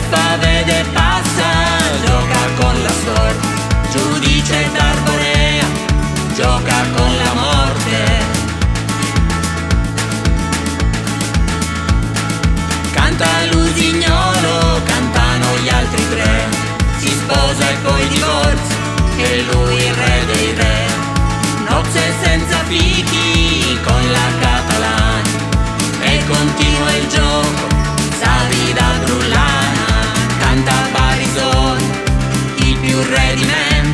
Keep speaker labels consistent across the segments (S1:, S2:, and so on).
S1: fa vede passa, gioca con la sorte. Giudice d'Arborea, gioca con la morte. Canta l'usignolo, cantano gli altri tre. Si sposa e poi divorzia, e lui il re dei re. Nozze senza fichi con la catalana, e continua il gioco, sa vida brullana. Canta Barisone, il più re di men,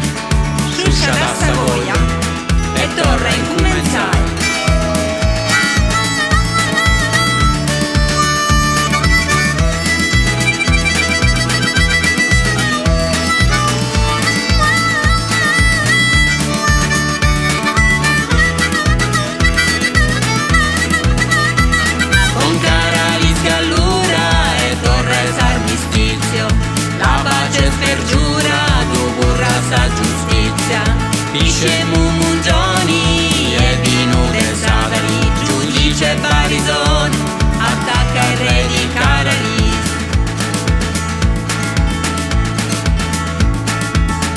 S1: Sciuscia da Savoia e torna in Cumensai. Pisce Mumungioni e Binude Savali, giudice Barisone, attacca il re di Caralis.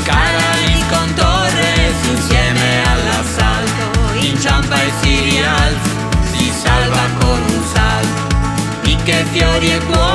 S1: Caralis con Torres insieme all'assalto, inciampa e si rialza, si salva con un salto. Picche, fiori e cuori